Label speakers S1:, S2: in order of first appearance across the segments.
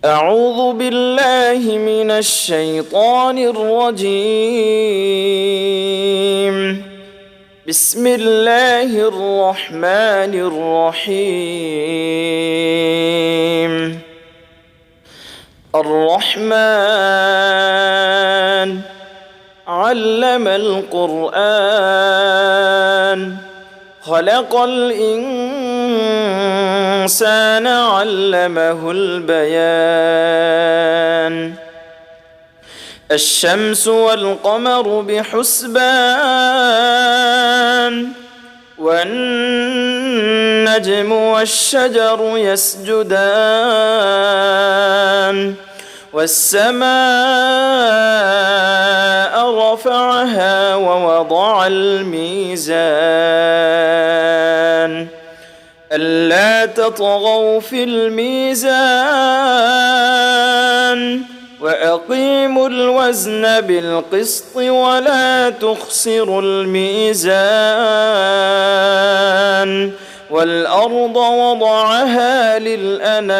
S1: أعوذ بالله من الشيطان الرجيم. بسم الله الرحمن الرحيم. الرحمن علم القرآن خلق الإنسان علمه البيان. الشمس والقمر بحسبان والنجم والشجر يسجدان والسماء رفعها ووضع الميزان ألا تطغوا في الميزان وأقيموا الوزن بالقسط ولا تخسروا الميزان والأرض وضعها للأنام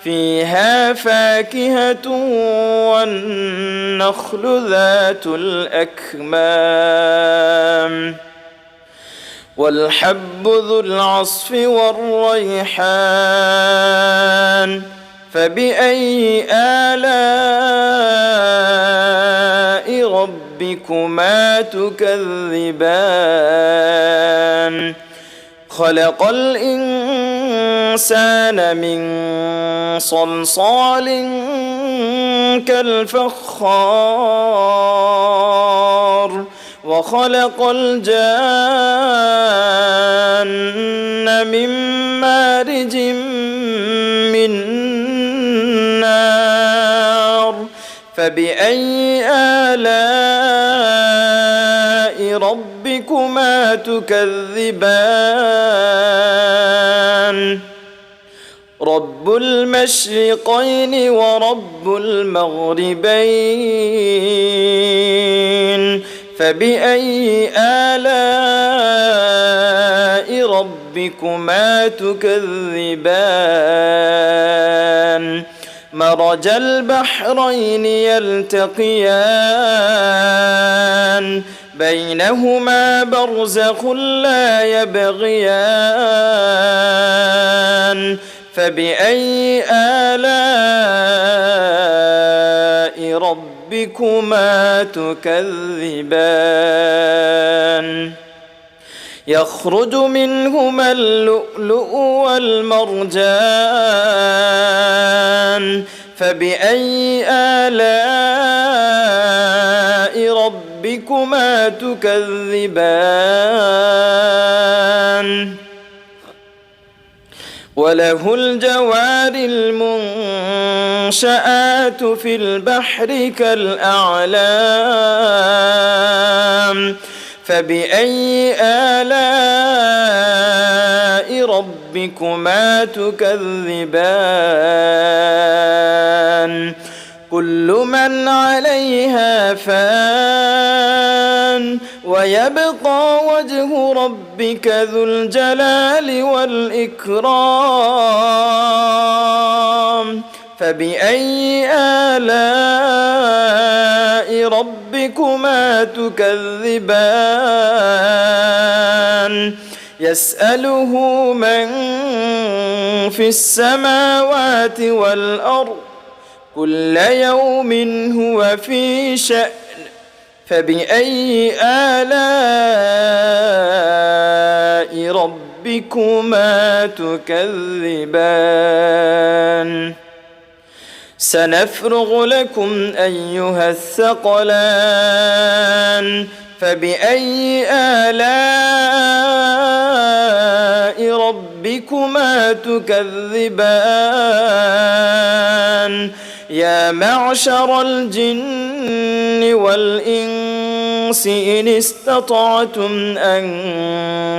S1: فيها فاكهة والنخل ذات الأكمام والحب ذو العصف والريحان فبأي آلاء ربكما تكذبان خلق الإنسان من صلصال كالفخار وخلق الجان من مارج من نار فبأي آلاء ربكما تكذبان رب المشرقين ورب المغربين فبأي آلاء ربكما تكذبان مرج البحرين يلتقيان بينهما برزخ لا يبغيان فبأي آلاء ربكما تكذبان يخرج منهما اللؤلؤ والمرجان فبأي آلاء ربكما تكذبان وله الجوار المنشآت في البحر كالأعلام فبأي آلاء ربكما تكذبان كل من عليها فان ويبقى وجه ربك ذو الجلال والإكرام فبأي آلاء ربكما تكذبان يسأله من في السماوات والأرض كل يوم هو في شأن فبأي آلاء ربكما تكذبان سنفرغ لكم أيها الثقلان فبأي آلاء ربكما تكذبان يا معشر الجن والإنس إن استطعتم أن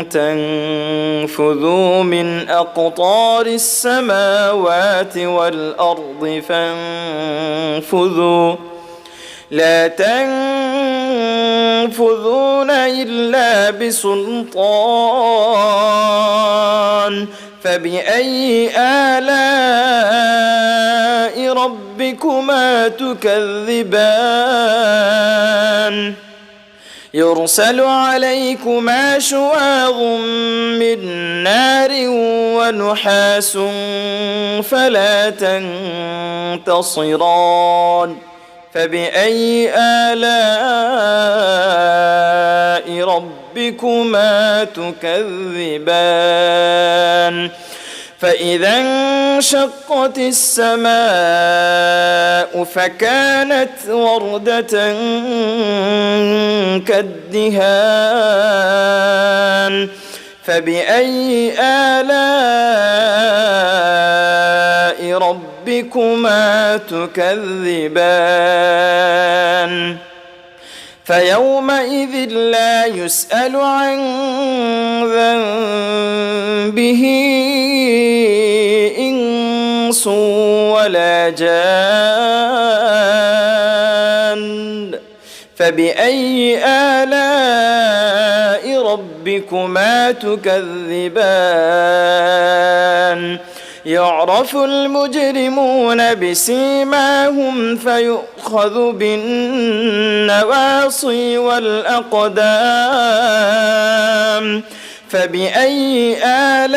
S1: تنفذوا من أقطار السماوات والأرض فانفذوا لا تنفذون إلا بسلطان فبأي آلاء ربكما تكذبان يرسل عليكما شواظ من نار ونحاس فلا تنتصران فبأي آلاء ربكما تكذبان فإذا انشقت السماء فكانت وردة كالدهان فبأي آلاء ربكما تكذبان فيومئذ لا يسأل عن ذنبه إنس ولا جان فبأي آلاء ربكما تكذبان يعرف المجرمون بسيماهم فيؤخذ بالنواصي والأقدام فبأي آلاء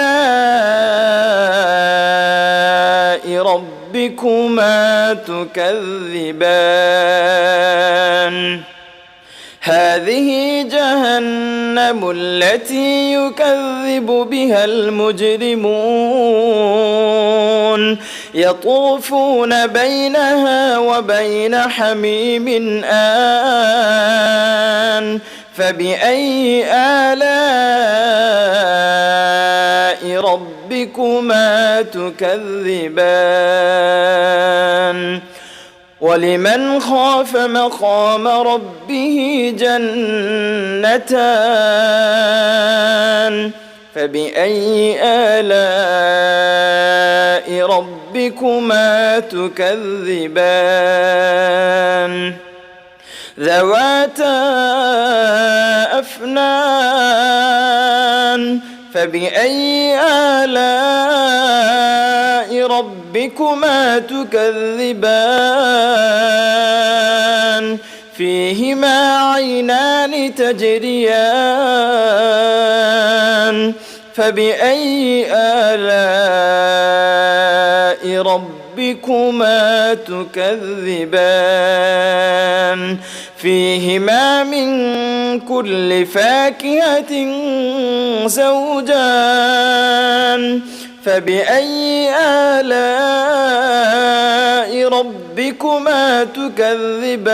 S1: ربكما تكذبان هذه جهنم التي يكذب بها المجرمون يطوفون بينها وبين حميم آن فبأي آلاء ربكما تكذبان ولمن خاف مقام ربه جنتان فبأي آلاء ربكما تكذبان ذواتا أفنان فبأي آلاء ربكما تكذبان فيهما عينان تجريان فبأي آلاء ربكما تكذبان فيهما من كل فاكهة زوجان فبأي آلاء ربكما تكذبان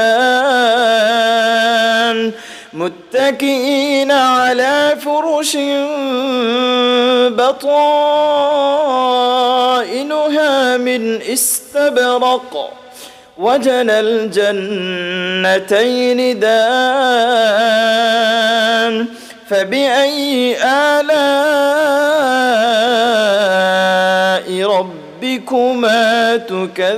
S1: متكئين على فرش بطائنها من استبرق وجنى الجنتين دان فبأي آلاء ربكما تكذبان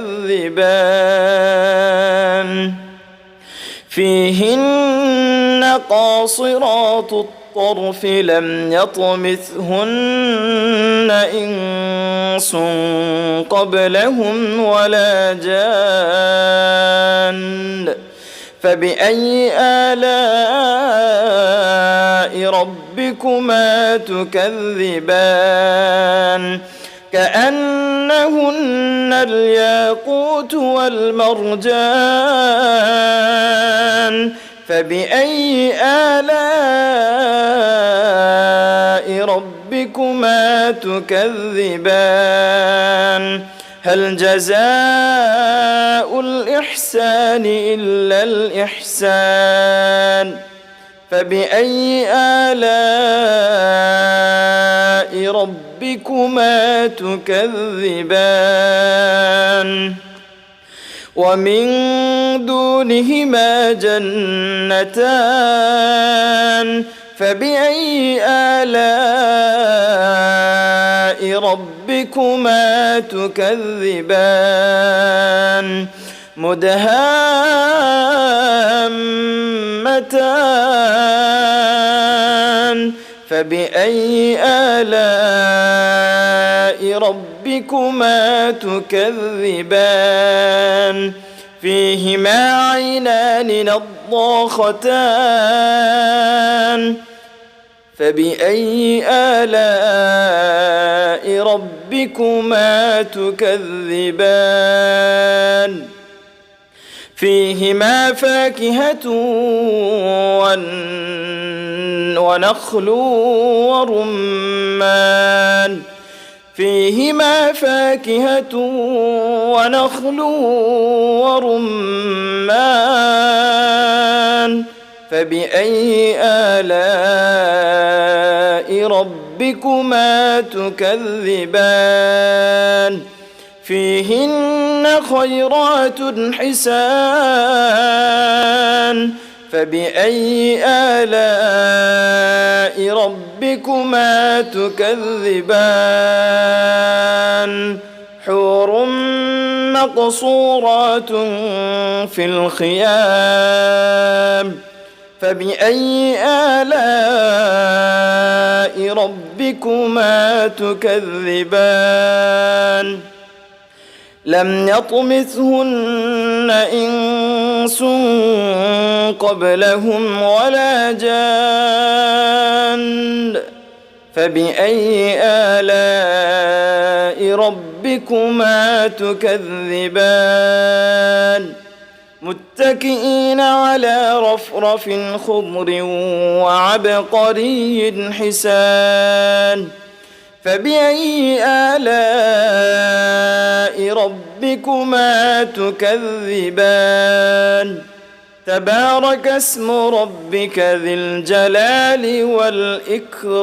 S1: فيهن قاصرات الطرف لم يطمثهن إنس قبلهم ولا جان فبأي آلاء ربكما تكذبان كأنهن الياقوت والمرجان فبأي آلاء ربكما تكذبان هل جزاء الإحسان إلا الإحسان فبأي آلاء ربكما تكذبان ومن دونهما جنتان فبأي آلاء ربكما تكذبان مدهامتان فبأي آلاء ربكما تكذبان فيهما عينان نضاختان فبأي آلاء ربكما تكذبان فيهما فاكهة ونخل ورمان فيهما فاكهة ونخل ورمان فبأي آلاء ربكما تكذبان فيهن خيرات حسان فبأي آلاء ربكما تكذبان حور مقصورات في الخيام فبأي آلاء ربكما تكذبان لم يطمثهن إنس قبلهم ولا جان فبأي آلاء ربكما تكذبان متكئين على رفرف خضر وعبقري حسان فبأي آلاء ربكما تكذبان تبارك اسم ربك ذي الجلال والإكرام